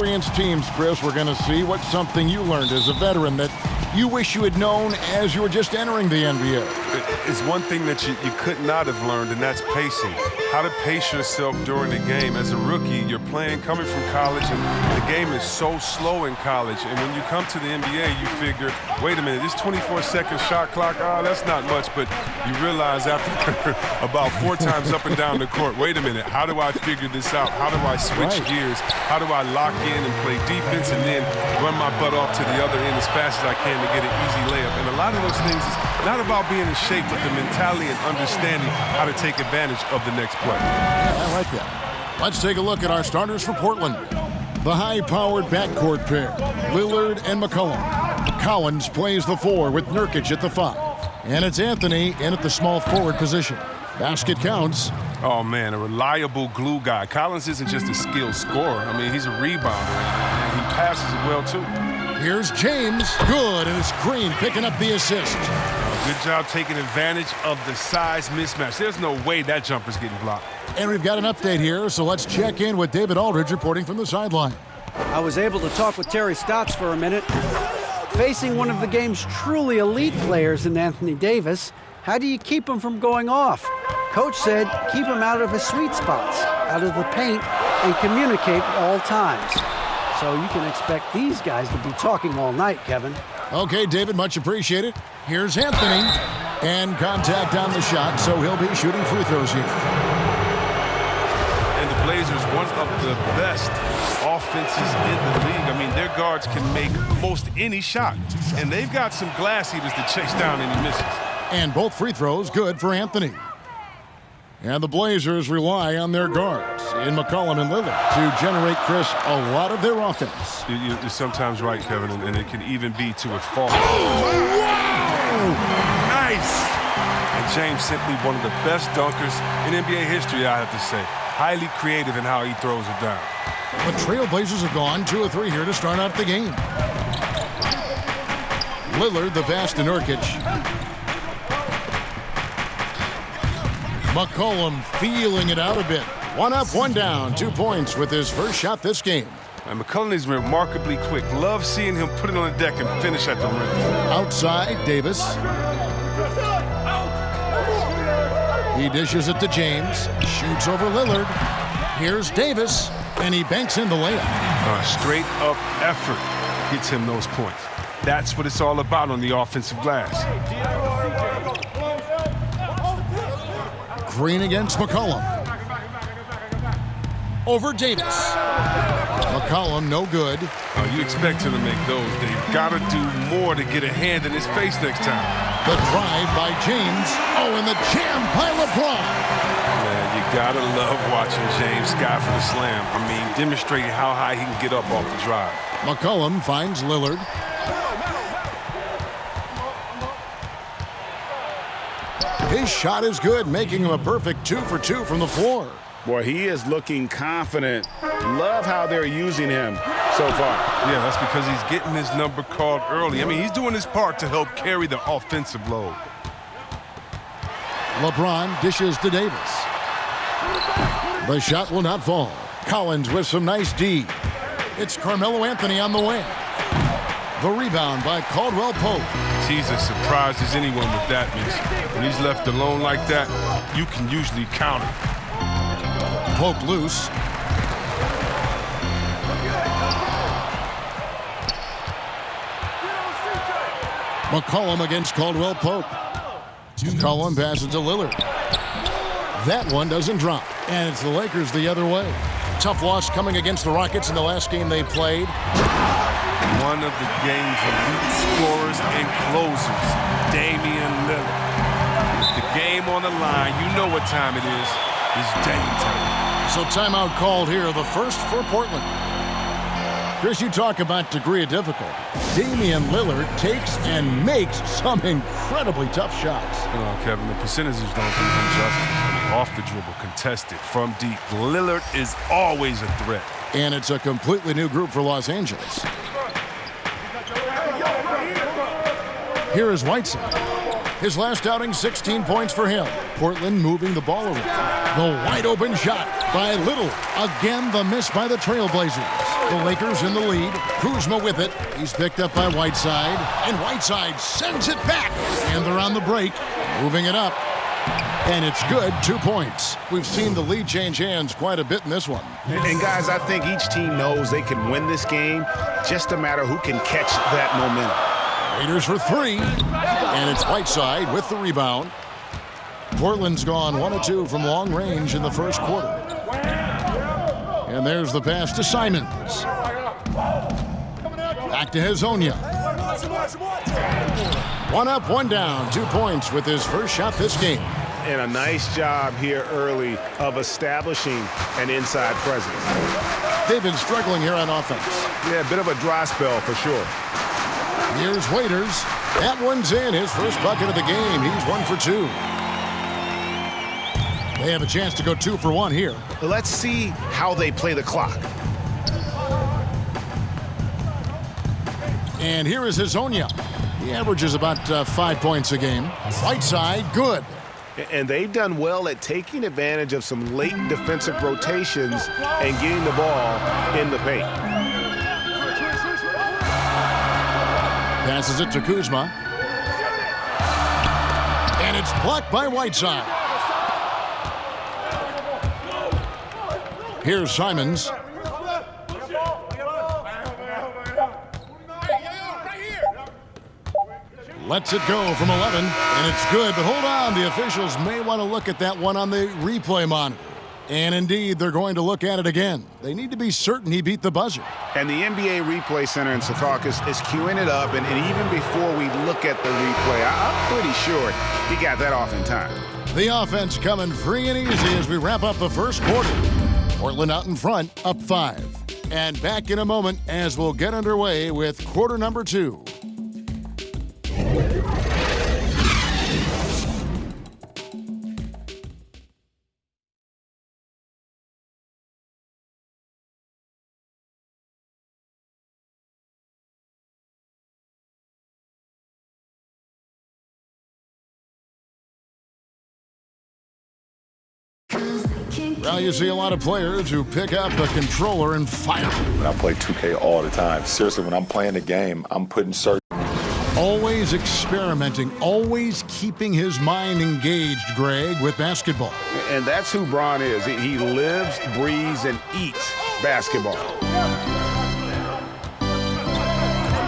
experienced teams, Chris, we're going to see what's something you learned as a veteran that you wish you had known as you were just entering the NBA. It's one thing that you could not have learned, and that's pacing. How to pace yourself during the game. As a rookie, you're playing, coming from college, and the game is so slow in college. And when you come to the NBA, you figure, wait a minute, this 24-second shot clock, that's not much. But you realize after about 4 times up and down the court, wait a minute, how do I figure this out? How do I switch gears? How do I lock in and play defense and then run my butt off to the other end as fast as I can to get an easy layup? And a lot of those things is not about being in shape, but the mentality and understanding how to take advantage of the next play. Yeah, I like that. Let's take a look at our starters for Portland. The high-powered backcourt pair, Lillard and McCollum. Collins plays the 4 with Nurkic at the 5. And it's Anthony in at the small forward position. Basket counts. Oh, man, a reliable glue guy. Collins isn't just a skilled scorer. I mean, he's a rebounder, and he passes it well, too. Here's James. Good, and it's Green picking up the assist. Good job taking advantage of the size mismatch. There's no way that jumper's getting blocked. And we've got an update here, so let's check in with David Aldridge reporting from the sideline. I was able to talk with Terry Stotts for a minute. Facing one of the game's truly elite players in Anthony Davis, how do you keep him from going off? Coach said keep him out of his sweet spots, out of the paint, and communicate at all times. So you can expect these guys to be talking all night, Kevin. Okay, David, much appreciated. Here's Anthony. And contact on the shot, so he'll be shooting free throws here. And the Blazers, one of the best offenses in the league. I mean, their guards can make most any shot. And they've got some glass eaters to chase down any misses. And both free throws good for Anthony. And the Blazers rely on their guards in McCollum and Lillard to generate, Chris, a lot of their offense. You're sometimes right, Kevin, and it can even be to a fault. Oh, wow! Nice! And James simply one of the best dunkers in NBA history, I have to say. Highly creative in how he throws it down. The Trailblazers have gone 2 of 3 here to start out the game. Lillard, the pass to Nurkic. McCollum feeling it out a bit. 1 up, 1 down, 2 points with his first shot this game. And McCollum is remarkably quick. Love seeing him put it on the deck and finish at the rim. Outside, Davis. He dishes it to James. Shoots over Lillard. Here's Davis, and he banks in the layup. Straight up effort gets him those points. That's what it's all about on the offensive glass. Green against McCollum. Over Davis. McCollum, no good. You expect him to make those. They've got to do more to get a hand in his face next time. The drive by James. Oh, and the jam by LeBron. Man, you got to love watching James sky for the slam. I mean, demonstrating how high he can get up off the drive. McCollum finds Lillard. His shot is good, making him a perfect 2 for 2 from the floor. Boy, he is looking confident. Love how they're using him so far. Yeah, that's because he's getting his number called early. I mean, he's doing his part to help carry the offensive load. LeBron dishes to Davis. The shot will not fall. Collins with some nice D. It's Carmelo Anthony on the wing. The rebound by Caldwell Pope. He's as surprised as anyone with that miss. When he's left alone like that, you can usually counter. Pope loose. McCollum against Caldwell Pope. McCollum passes to Lillard. That one doesn't drop. And it's the Lakers the other way. Tough loss coming against the Rockets in the last game they played. One of the game's elite scorers and closers, Damian Lillard. With the game on the line, you know what time it is. It's Dame time. So timeout called here, the first for Portland. Chris, you talk about degree of difficulty. Damian Lillard takes and makes some incredibly tough shots. Kevin, the percentages don't do him justice. I mean, off the dribble, contested, from deep. Lillard is always a threat. And it's a completely new group for Los Angeles. Here is Whiteside. His last outing, 16 points for him. Portland moving the ball around. The wide open shot by Little. Again, the miss by the Trailblazers. The Lakers in the lead. Kuzma with it. He's picked up by Whiteside. And Whiteside sends it back. And they're on the break. Moving it up. And it's good, 2 points. We've seen the lead change hands quite a bit in this one. And guys, I think each team knows they can win this game. Just a matter who can catch that momentum. Raiders for 3. And it's Whiteside with the rebound. Portland's gone 1 of 2 from long range in the first quarter. And there's the pass to Simons. Back to Hezonja. 1 up, 1 down. 2 points with his first shot this game. And a nice job here early of establishing an inside presence. They've been struggling here on offense. Yeah, a bit of a dry spell for sure. Here's Waiters. That one's in. His first bucket of the game. He's 1 for 2. They have a chance to go 2 for 1 here. Let's see how they play the clock. And here is Hezonja. He averages about 5 points a game. Whiteside, good. And they've done well at taking advantage of some late defensive rotations and getting the ball in the paint. Passes it to Kuzma. And it's blocked by Whiteside. Here's Simons. Lets it go from 11, and it's good, but hold on. The officials may want to look at that one on the replay monitor. And indeed, they're going to look at it again. They need to be certain he beat the buzzer. And the NBA Replay Center in Secaucus is queuing it up, and even before we look at the replay, I'm pretty sure he got that off in time. The offense coming free and easy as we wrap up the first quarter. Portland out in front, up 5. And back in a moment as we'll get underway with quarter number 2. Well, you see a lot of players who pick up a controller and fire. I play 2K all the time. Seriously, when I'm playing the game, I'm putting certain... Always experimenting, always keeping his mind engaged, Greg, with basketball. And that's who Bron is. He lives, breathes, and eats basketball.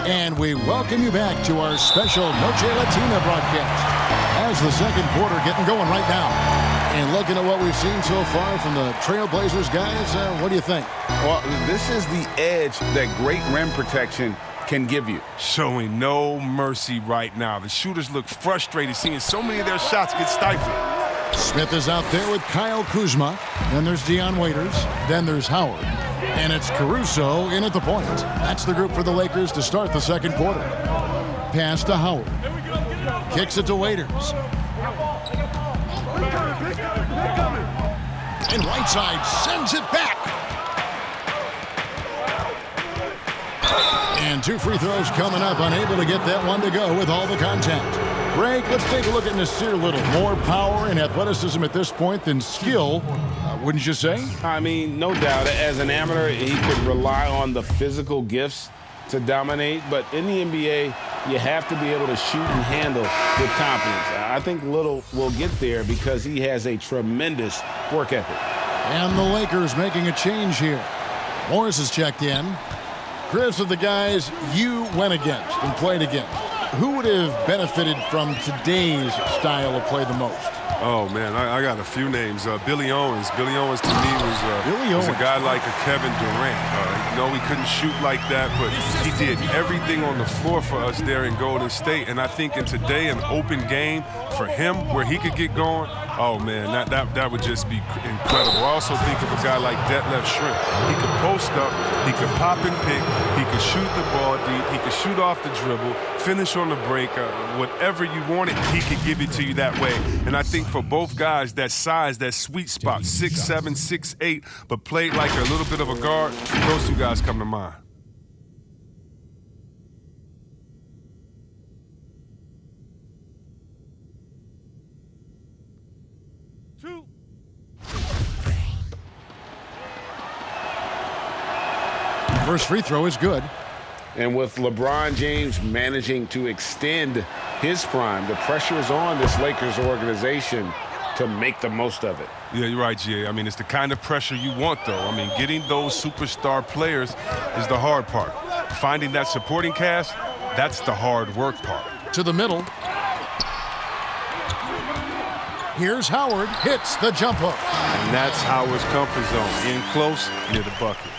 And we welcome you back to our special Noche Latina broadcast. As the second quarter getting going right now. And looking at what we've seen so far from the Trailblazers, guys, what do you think? Well, this is the edge that great rim protection can give you. Showing no mercy right now. The shooters look frustrated seeing so many of their shots get stifled. Smith is out there with Kyle Kuzma. Then there's Dion Waiters. Then there's Howard. And it's Caruso in at the point. That's the group for the Lakers to start the second quarter. Pass to Howard. Kicks it to Waiters. And Whiteside sends it back. And 2 free throws coming up, unable to get that one to go with all the contact. Greg, let's take a look at Nasir Little. More power and athleticism at this point than skill, wouldn't you say? I mean, no doubt. As an amateur, he could rely on the physical gifts to dominate. But in the NBA, you have to be able to shoot and handle with confidence. I think Little will get there because he has a tremendous work ethic. And the Lakers making a change here. Morris has checked in. Chris, of the guys you went against and played against, who would have benefited from today's style of play the most? Oh, man, I got a few names. Billy Owens. Billy Owens, to me, was a guy like a Kevin Durant. No, he couldn't shoot like that, but he did everything on the floor for us there in Golden State. And I think in today, an open game for him where he could get going, oh, man, that would just be incredible. I also think of a guy like Detlef Schrempf. He could post up, he could pop and pick, he could shoot the ball deep, he could shoot off the dribble, finish on the break, whatever you wanted, he could give it to you that way. And I think for both guys, that size, that sweet spot, 6'7", 6'8", but played like a little bit of a guard, those two guys come to mind. First free throw is good. And with LeBron James managing to extend his prime, the pressure is on this Lakers organization to make the most of it. Yeah, you're right, G.A. I mean, it's the kind of pressure you want, though. I mean, getting those superstar players is the hard part. Finding that supporting cast, that's the hard work part. To the middle. Here's Howard, hits the jump hook. And that's Howard's comfort zone, in close, near the bucket.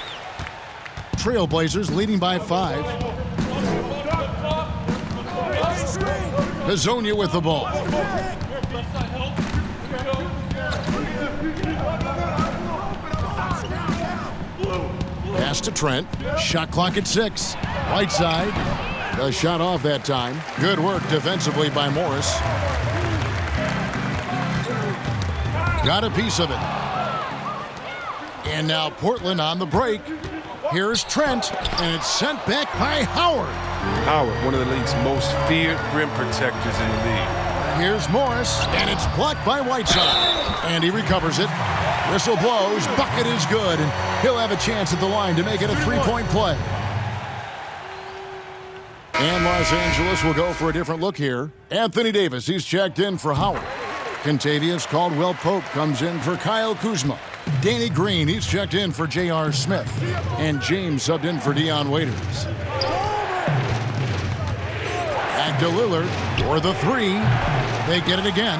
Trailblazers leading by 5. Hazonia with the ball. Pass to Trent. Shot clock at 6. Whiteside. The shot off that time. Good work defensively by Morris. Got a piece of it. And now Portland on the break. Here's Trent, and it's sent back by Howard. Howard, one of the league's most feared rim protectors in the league. Here's Morris, and it's blocked by Whiteside. And he recovers it. Whistle blows, bucket is good, and he'll have a chance at the line to make it a three-point play. And Los Angeles will go for a different look here. Anthony Davis, he's checked in for Howard. Contavious Caldwell-Pope comes in for Kyle Kuzma. Danny Green, he's checked in for J.R. Smith. And James subbed in for Dion Waiters. Back to Lillard for the 3. They get it again.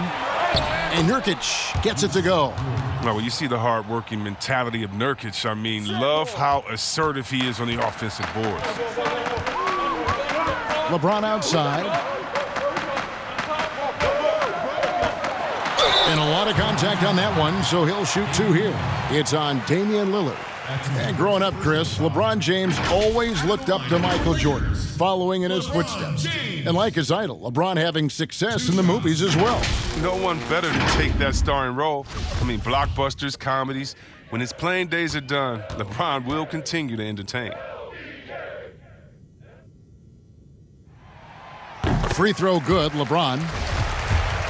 And Nurkic gets it to go. Well, when you see the hard-working mentality of Nurkic, I mean, love how assertive he is on the offensive boards. LeBron outside. And a lot of contact on that one, so he'll shoot 2 here. It's on Damian Lillard. And growing up, Chris, LeBron James always looked up to Michael Jordan, following in his footsteps. And like his idol, LeBron having success in the movies as well. No one better to take that starring role. I mean, blockbusters, comedies. When his playing days are done, LeBron will continue to entertain. Free throw good, LeBron.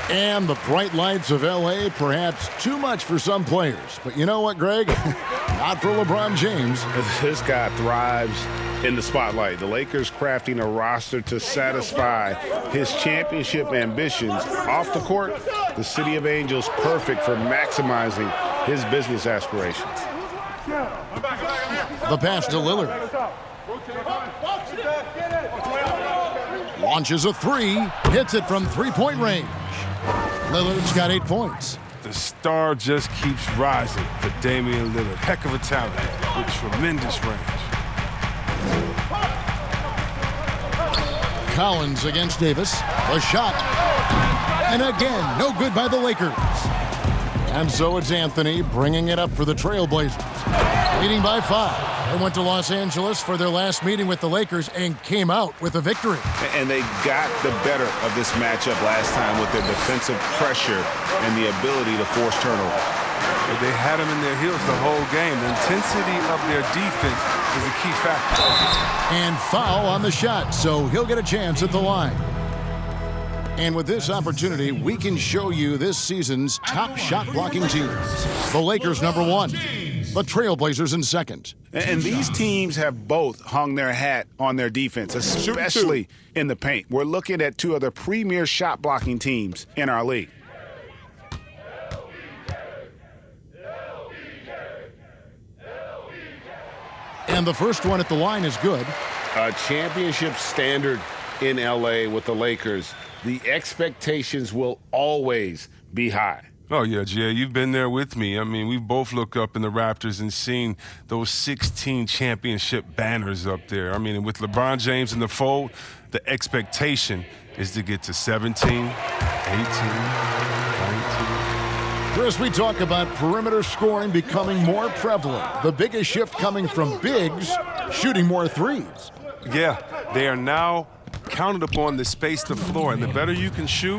And the bright lights of L.A., perhaps too much for some players. But you know what, Greg? Not for LeBron James. This guy thrives in the spotlight. The Lakers crafting a roster to satisfy his championship ambitions. Off the court, the City of Angels perfect for maximizing his business aspirations. The pass to Lillard. Launches a 3, hits it from three-point range. Lillard's got 8 points. The star just keeps rising for Damian Lillard. Heck of a talent with tremendous range. Collins against Davis. A shot. And again, no good by the Lakers. And so it's Anthony bringing it up for the Trailblazers. Leading by 5. They went to Los Angeles for their last meeting with the Lakers and came out with a victory. And they got the better of this matchup last time with their defensive pressure and the ability to force turnovers. They had them in their heels the whole game. The intensity of their defense is a key factor. And foul on the shot, so he'll get a chance at the line. And with this opportunity, we can show you this season's top shot-blocking teams. The Lakers, number 1. The Trailblazers in 2nd. And these teams have both hung their hat on their defense, especially in the paint. We're looking at 2 of the premier shot-blocking teams in our league. And the first one at the line is good. A championship standard in L.A. with the Lakers. The expectations will always be high. Oh, yeah, Jay, you've been there with me. I mean, we both look up in the Raptors and seen those 16 championship banners up there. I mean, with LeBron James in the fold, the expectation is to get to 17, 18, 19. Chris, we talk about perimeter scoring becoming more prevalent. The biggest shift coming from bigs shooting more threes. Yeah, they are now counted upon to space the floor. And the better you can shoot,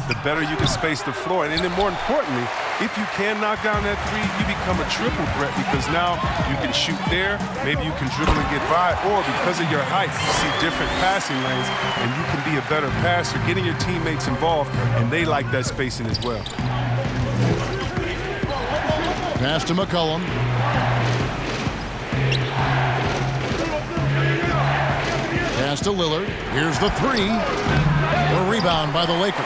the better you can space the floor. And then more importantly, if you can knock down that 3, you become a triple threat because now you can shoot there, maybe you can dribble and get by, or because of your height, you see different passing lanes and you can be a better passer, getting your teammates involved, and they like that spacing as well. Pass to McCollum. Pass to Lillard. Here's the three. A rebound by the Lakers.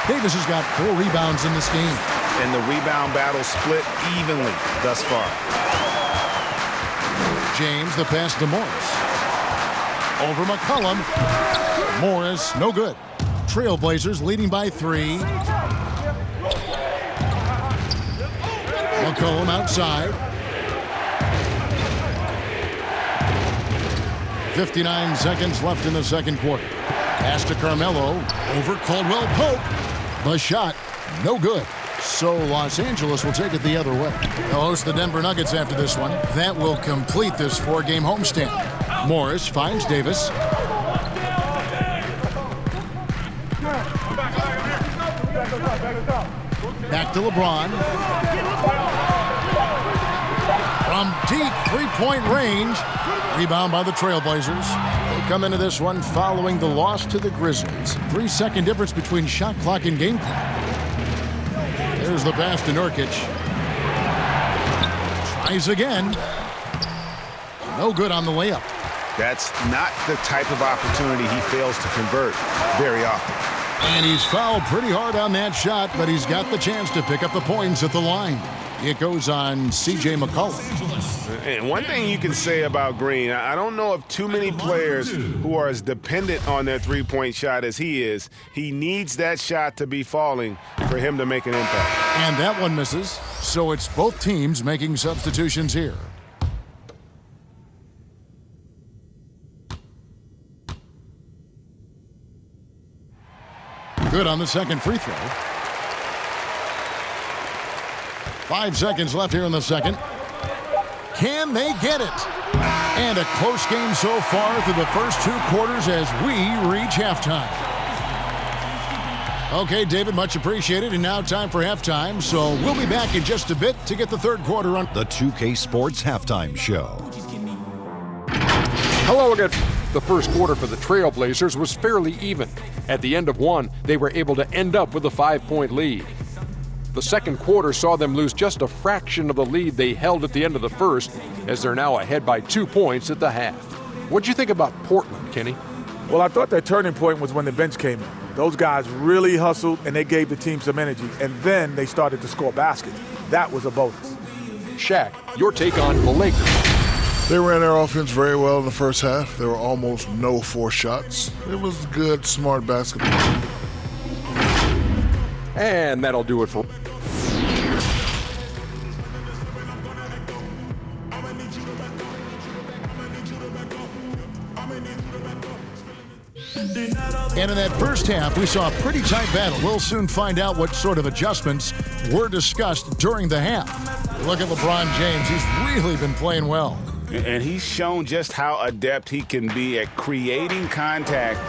Davis has got 4 rebounds in this game. And the rebound battle split evenly thus far. James, the pass to Morris. Over McCollum. Morris, no good. Trailblazers leading by 3. McCollum outside. 59 seconds left in the second quarter. Pass to Carmelo. Over Caldwell Pope. The shot, no good. So Los Angeles will take it the other way. They'll host the Denver Nuggets after this one. That will complete this 4-game homestand. Morris finds Davis. Back to LeBron. From deep three-point range. Rebound by the Trailblazers. They come into this one following the loss to the Grizzlies. 3-second difference between shot clock and game clock. There's the pass to Nurkic. Tries again. No good on the layup. That's not the type of opportunity he fails to convert very often. And he's fouled pretty hard on that shot, but he's got the chance to pick up the points at the line. It goes on C.J. McCollum. And one thing you can say about Green, I don't know of too many players who are as dependent on their three-point shot as he is. He needs that shot to be falling for him to make an impact. And that one misses, so it's both teams making substitutions here. Good on the second free throw. 5 seconds left here in the second. Can they get it? And a close game so far through the first 2 quarters as we reach halftime. Okay, David, much appreciated. And now time for halftime. So we'll be back in just a bit to get the third quarter on the 2K Sports Halftime Show. Hello again. The first quarter for the Trailblazers was fairly even. At the end of one, they were able to end up with a 5-point lead. The second quarter saw them lose just a fraction of the lead they held at the end of the first, as they're now ahead by 2 points at the half. What'd you think about Portland, Kenny? Well, I thought their turning point was when the bench came in. Those guys really hustled, and they gave the team some energy, and then they started to score baskets. That was a bonus. Shaq, your take on the Lakers. They ran their offense very well in the first half. There were almost no forced shots. It was good, smart basketball. And that'll do it for... And in that first half, we saw a pretty tight battle. We'll soon find out what sort of adjustments were discussed during the half. Look at LeBron James. He's really been playing well. And he's shown just how adept he can be at creating contact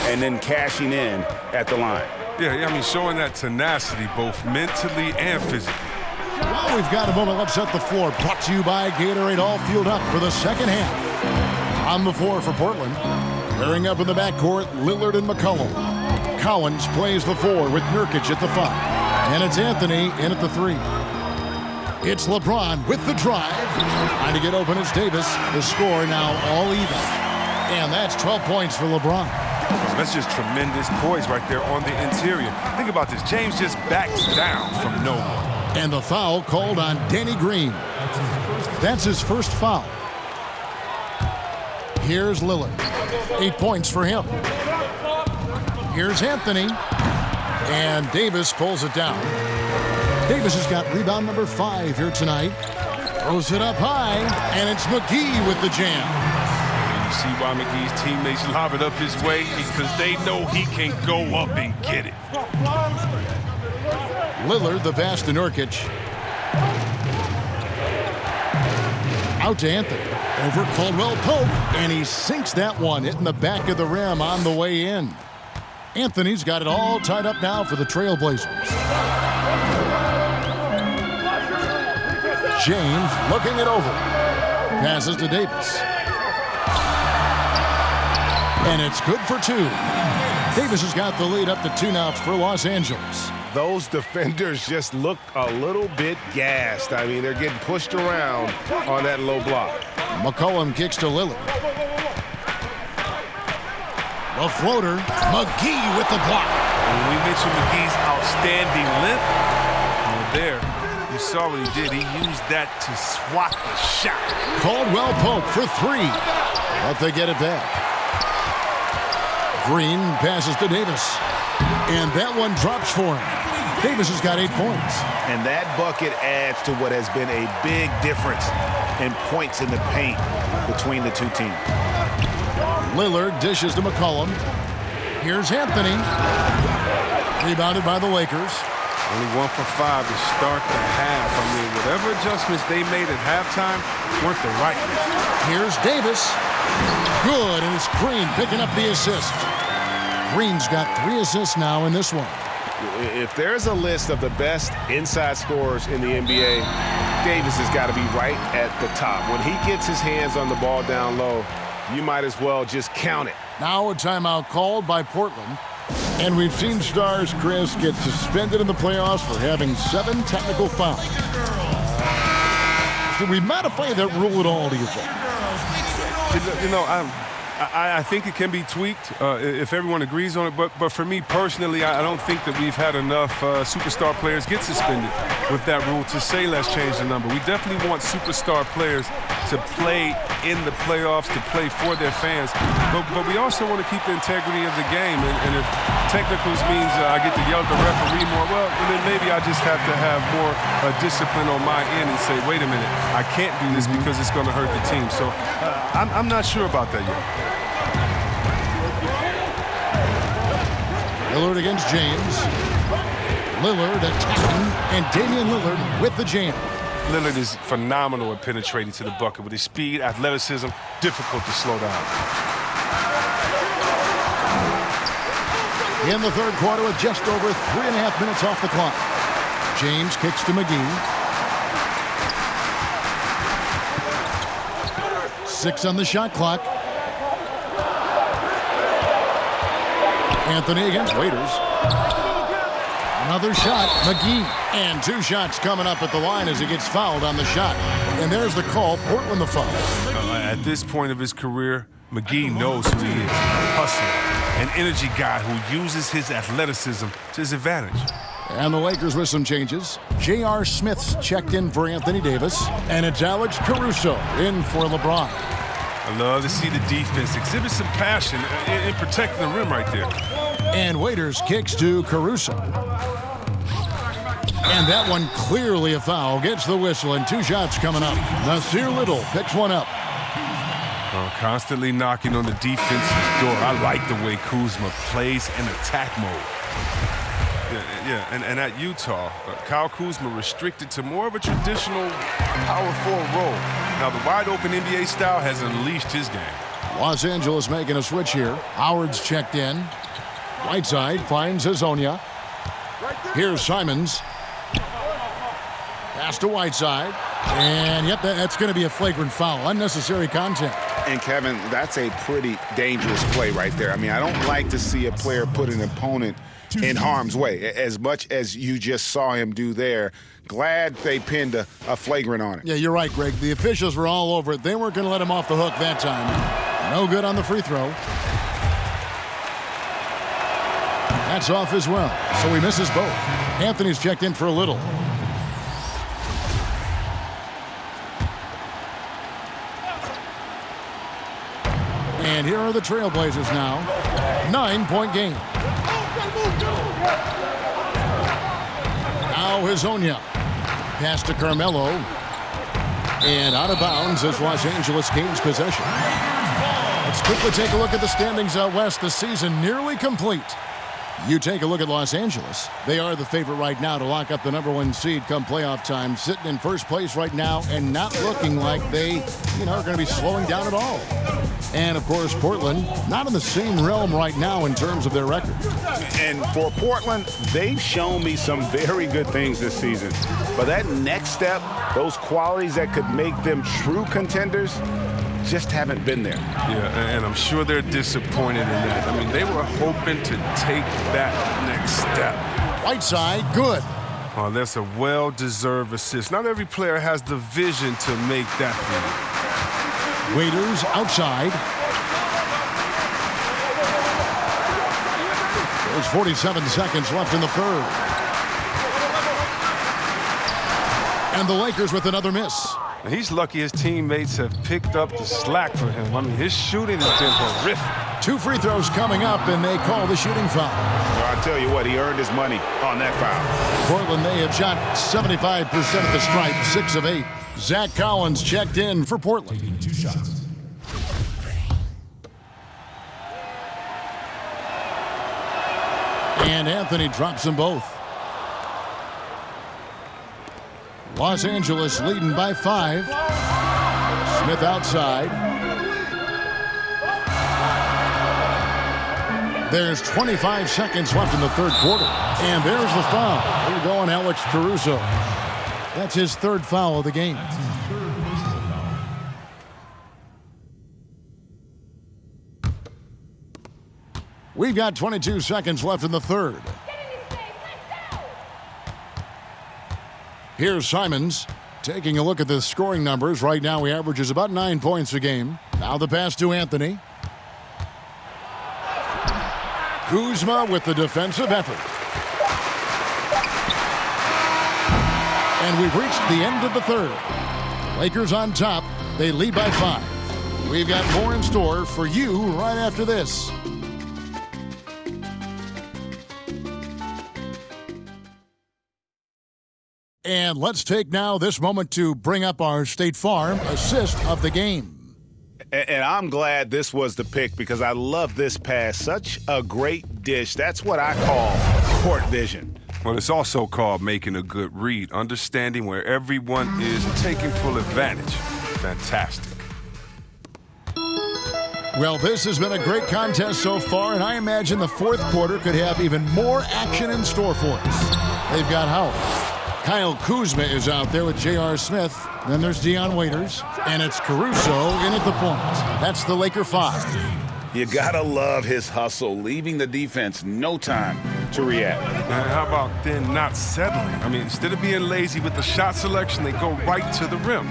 and then cashing in at the line. Yeah, I mean, showing that tenacity both mentally and physically. Well, we've got a moment. Let's set the floor. Brought to you by Gatorade, all fueled up for the second half. On the floor for Portland. Pairing up in the backcourt, Lillard and McCollum. Collins plays the 4 with Nurkic at the 5. And it's Anthony in at the 3. It's LeBron with the drive. Trying to get open, it's Davis. The score now all even. And that's 12 points for LeBron. That's just tremendous poise right there on the interior. Think about this. James just backs down from nowhere. And the foul called on Danny Green. That's his first foul. Here's Lillard. 8 points for him. Here's Anthony. And Davis pulls it down. Davis has got rebound number 5 here tonight. Throws it up high, and it's McGee with the jam. You see why McGee's teammates lob it up his way? Because they know he can go up and get it. Lillard, the pass to Nurkic. Out to Anthony. Over Caldwell Pope, and he sinks that one, hitting the back of the rim on the way in. Anthony's got it all tied up now for the Trailblazers. James looking it over. Passes to Davis. And it's good for 2. Davis has got the lead up to 2 now for Los Angeles. Those defenders just look a little bit gassed. I mean, they're getting pushed around on that low block. McCollum kicks to Lillard. The floater, McGee with the block. When we mentioned McGee's outstanding length, well, there, you saw what he did. He used that to swat the shot. Caldwell Pope for three, but they get it back. Green passes to Davis, and that one drops for him. Davis has got 8 points. And that bucket adds to what has been a big difference in points in the paint between the two teams. Lillard dishes to McCollum. Here's Anthony. Rebounded by the Lakers. Only 1 for 5 to start the half. I mean, whatever adjustments they made at halftime weren't the right ones. Here's Davis. Good, and it's Green picking up the assist. Green's got 3 assists now in this one. If there's a list of the best inside scorers in the NBA, Davis has got to be right at the top. When he gets his hands on the ball down low, you might as well just count it. Now a timeout called by Portland. And we've seen stars, Chris, get suspended in the playoffs for having 7 technical fouls. Should we modify that rule at all, do you think? You know, I think it can be tweaked if everyone agrees on it. But for me personally, I don't think that we've had enough superstar players get suspended with that rule to say let's change the number. We definitely want superstar players to play in the playoffs, to play for their fans. But we also want to keep the integrity of the game. And if technicals means I get to yell at the referee more, well, then maybe I just have to have more discipline on my end and say, wait a minute, I can't do this because it's going to hurt the team. So I'm not sure about that yet. Lillard against James. Lillard attacking, and Damian Lillard with the jam. Lillard is phenomenal at penetrating to the bucket with his speed, athleticism, difficult to slow down. In the third quarter with just over 3.5 minutes off the clock. James kicks to McGee. 6 on the shot clock. Anthony against Waiters. Another shot, McGee. And 2 shots coming up at the line as he gets fouled on the shot. And there's the call, Portland the foul. At this point of his career, McGee knows who he is. Hustler, an energy guy who uses his athleticism to his advantage. And the Lakers with some changes. J.R. Smith's checked in for Anthony Davis. And it's Alex Caruso in for LeBron. I love to see the defense exhibit some passion in protecting the rim right there. And Waiters kicks to Caruso. And that one clearly a foul. Gets the whistle, and 2 shots coming up. Nasir Little picks one up. Constantly knocking on the defense's door. I like the way Kuzma plays in attack mode. And at Utah, Kyle Kuzma restricted to more of a traditional power forward role. Now, the wide-open NBA style has unleashed his game. Los Angeles making a switch here. Howard's checked in. Whiteside finds Hazonia. Here's Simons. Pass to Whiteside. And, yep, that's going to be a flagrant foul. Unnecessary contact. And, Kevin, that's a pretty dangerous play right there. I mean, I don't like to see a player put an opponent in harm's way, as much as you just saw him do there. Glad they pinned a flagrant on it. Yeah, you're right, Greg. The officials were all over it. They weren't going to let him off the hook that time. No good on the free throw. That's off as well, so he misses both. Anthony's checked in for a little. And here are the Trailblazers now. 9-point game. Now Hazonia. Pass to Carmelo. And out of bounds as Los Angeles gains possession. Let's quickly take a look at the standings out west. The season nearly complete. You take a look at Los Angeles. They are the favorite right now to lock up the #1 seed come playoff time. Sitting in first place right now and not looking like they, are going to be slowing down at all. And, of course, Portland, not in the same realm right now in terms of their record. And for Portland, they've shown me some very good things this season. But that next step, those qualities that could make them true contenders, just haven't been there. Yeah, and I'm sure they're disappointed in that. I mean, they were hoping to take that next step. Whiteside, good. Oh, that's a well-deserved assist. Not every player has the vision to make that thing. Waiters outside. There's 47 seconds left in the third. And the Lakers with another miss. He's lucky his teammates have picked up the slack for him. I mean, his shooting has been horrific. 2 free throws coming up, and they call the shooting foul. Well, I tell you what, he earned his money on that foul. Portland, they have shot 75% at the stripe, 6 of 8. Zach Collins checked in for Portland. Taking 2 shots. And Anthony drops them both. Los Angeles leading by 5. Smith outside. There's 25 seconds left in the third quarter. And there's the foul. We're going Alex Caruso. That's his 3rd foul of the game. We've got 22 seconds left in the third. Here's Simons taking a look at the scoring numbers. Right now he averages about 9 points a game. Now the pass to Anthony. Kuzma with the defensive effort. And we've reached the end of the third. Lakers on top. They lead by 5. We've got more in store for you right after this. And let's take now this moment to bring up our State Farm assist of the game. And I'm glad this was the pick because I love this pass. Such a great dish. That's what I call court vision. Well, it's also called making a good read, understanding where everyone is and taking full advantage. Fantastic. Well, this has been a great contest so far, and I imagine the fourth quarter could have even more action in store for us. They've got Howard. Kyle Kuzma is out there with J.R. Smith. Then there's Dion Waiters. And it's Caruso in at the point. That's the Laker 5. You gotta love his hustle, leaving the defense no time to react. And how about then not settling? I mean, instead of being lazy with the shot selection, they go right to the rim.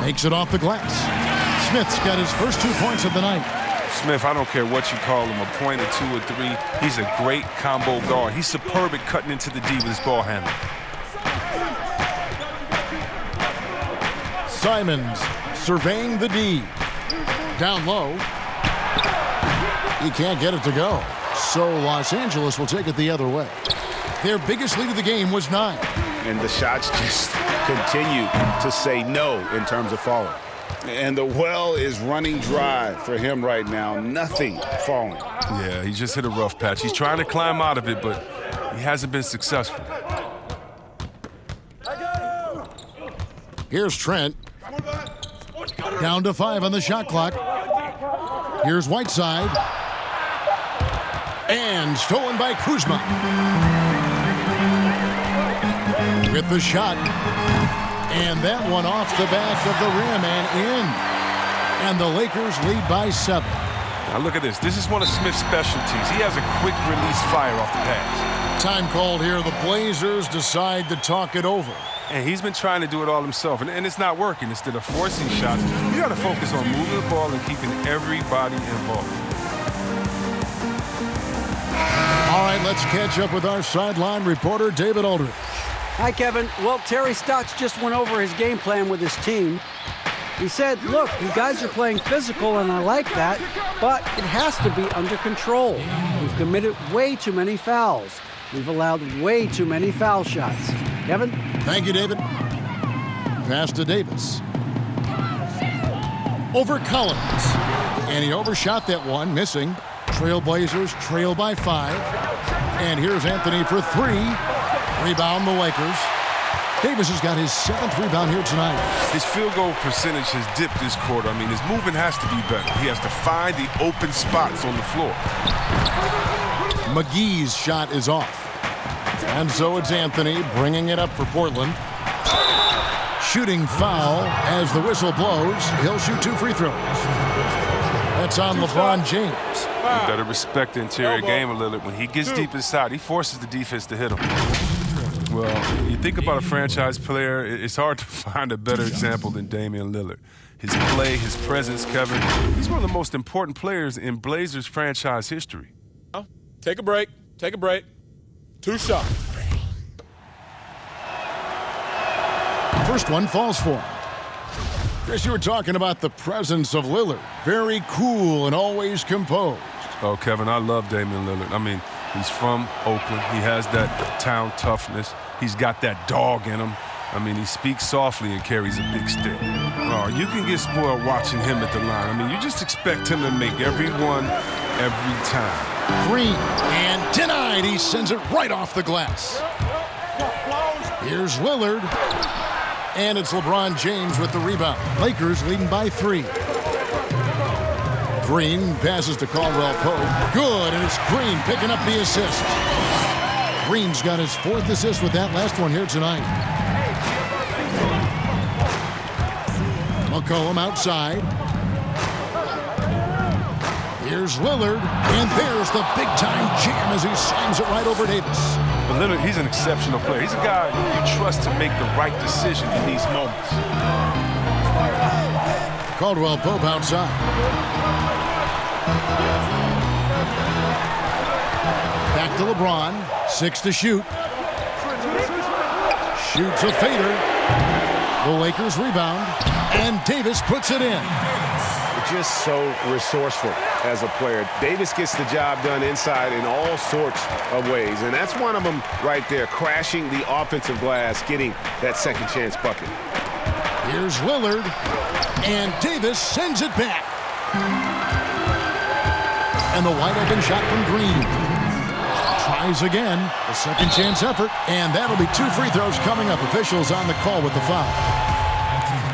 Makes it off the glass. Smith's got his first 2 points of the night. Smith, I don't care what you call him, a point or 2 or 3. He's a great combo guard. He's superb at cutting into the D with his ball handling. Simons surveying the D. Down low. He can't get it to go. So Los Angeles will take it the other way. Their biggest lead of the game was 9. And the shots just continue to say no in terms of falling. And the well is running dry for him right now. Nothing falling. Yeah, he just hit a rough patch. He's trying to climb out of it, but he hasn't been successful. Here's Trent. Down to 5 on the shot clock. Here's Whiteside. And stolen by Kuzma. With the shot. And that one off the back of the rim and in. And the Lakers lead by 7. Now look at this. This is one of Smith's specialties. He has a quick release fire off the pass. Time called here. The Blazers decide to talk it over. And he's been trying to do it all himself, and it's not working. Instead of forcing shots, you got to focus on moving the ball and keeping everybody involved. All right, let's catch up with our sideline reporter, David Aldridge. Hi, Kevin. Well, Terry Stotts just went over his game plan with his team. He said, look, you guys are playing physical, and I like that, but it has to be under control. We've committed way too many fouls. We've allowed way too many foul shots. Kevin? Thank you, David. Pass to Davis. Over Collins. And he overshot that one, missing. Trailblazers trail by 5. And here's Anthony for 3. Rebound the Lakers. Davis has got his 7th rebound here tonight. His field goal percentage has dipped this quarter. I mean, his movement has to be better. He has to find the open spots on the floor. McGee's shot is off. And so it's Anthony bringing it up for Portland. Shooting foul as the whistle blows. He'll shoot 2 free throws. That's on LeBron James. You better respect the interior game a little. When he gets deep inside, he forces the defense to hit him. Well, you think about a franchise player, it's hard to find a better example than Damian Lillard. his play, his presence, Kevin. He's one of the most important players in Blazers franchise history. Take a break. Take a break. 2 shots. First one falls for him. Chris, you were talking about the presence of Lillard. Very cool and always composed. Oh, Kevin, I love Damian Lillard. I mean, he's from Oakland. He has that town toughness. He's got that dog in him. I mean, he speaks softly and carries a big stick. Oh, you can get spoiled watching him at the line. I mean, you just expect him to make every one, every time. Green, and denied. He sends it right off the glass. Here's Lillard. And it's LeBron James with the rebound. Lakers leading by 3. Green passes to Caldwell Pope. Good, and it's Green picking up the assist. Green's got his 4th assist with that last one here tonight. McCollum outside. Here's Lillard, and there's the big-time jam as he slams it right over Davis. But Lillard, he's an exceptional player. He's a guy you trust to make the right decision in these moments. Caldwell Pope outside. Back to LeBron. 6 to shoot. Shoots a fader. The Lakers rebound, and Davis puts it in. Just so resourceful as a player. Davis gets the job done inside in all sorts of ways, and that's one of them right there, crashing the offensive glass, getting that second chance bucket. Here's Lillard, and Davis sends it back. And the wide open shot from Green. Tries again, a second chance effort, and that'll be 2 free throws coming up. Officials on the call with the foul.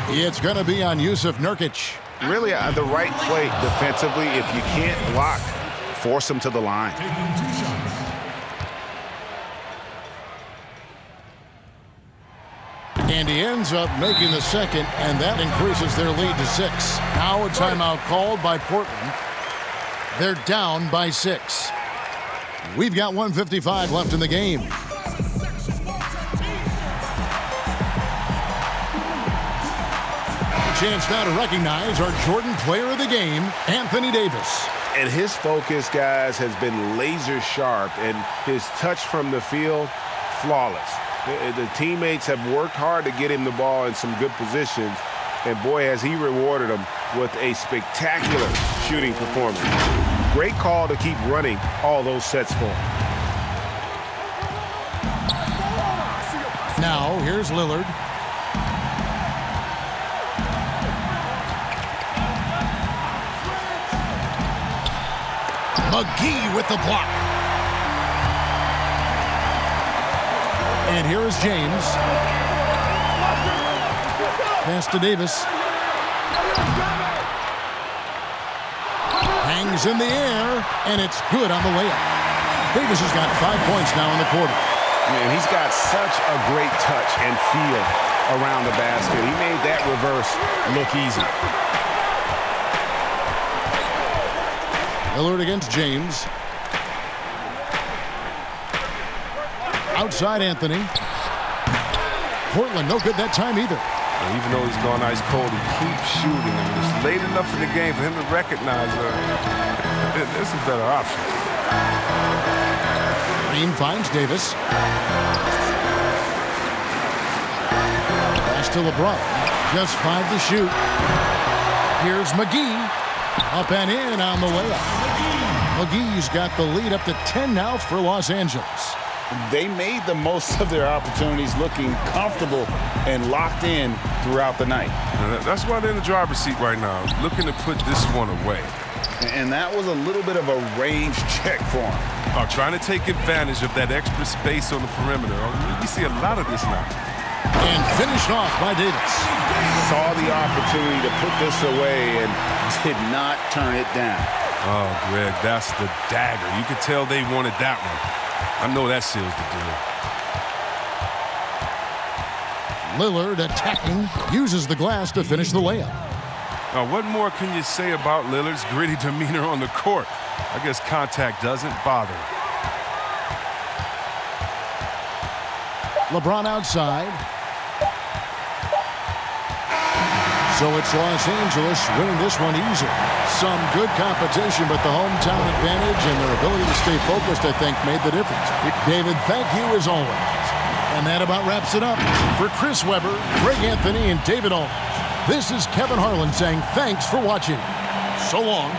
It's going to be on Yusuf Nurkic. Really the right play defensively. If you can't block, force him to the line. And he ends up making the second, and that increases their lead to 6. Now a timeout called by Portland. They're down by 6. We've got 1:55 left in the game. Chance now to recognize our Jordan Player of the Game, Anthony Davis. And his focus, guys, has been laser sharp, and his touch from the field, flawless. The teammates have worked hard to get him the ball in some good positions, and boy, has he rewarded them with a spectacular shooting performance. Great call to keep running all those sets for him. Now, here's Lillard. McGee with the block. And here is James. Pass to Davis. Hangs in the air, and it's good on the layup. Davis has got 5 points now in the quarter. Man, he's got such a great touch and feel around the basket. He made that reverse look easy. Lillard against James. Outside Anthony. Portland no good that time either. And even though he's gone ice cold, he keeps shooting. I mean, it's late enough in the game for him to recognize there's a better option. Green finds Davis. Pass to LeBron. Just 5 to shoot. Here's McGee. Up and in on the layup. McGee's got the lead up to 10 now for Los Angeles. They made the most of their opportunities, looking comfortable and locked in throughout the night. And that's why they're in the driver's seat right now, looking to put this one away. And that was a little bit of a range check for him. Trying to take advantage of that extra space on the perimeter. We see a lot of this now. And finished off by Davis. Saw the opportunity to put this away and did not turn it down. Oh, Greg, that's the dagger. You could tell they wanted that one. I know that seals the deal. Lillard attacking, uses the glass to finish the layup. Now, what more can you say about Lillard's gritty demeanor on the court? I guess contact doesn't bother him. LeBron outside. So it's Los Angeles winning this one easily. Some good competition, but the hometown advantage and their ability to stay focused, I think, made the difference. David, thank you as always. And that about wraps it up. For Chris Webber, Greg Anthony, and David Owens, this is Kevin Harlan saying thanks for watching. So long.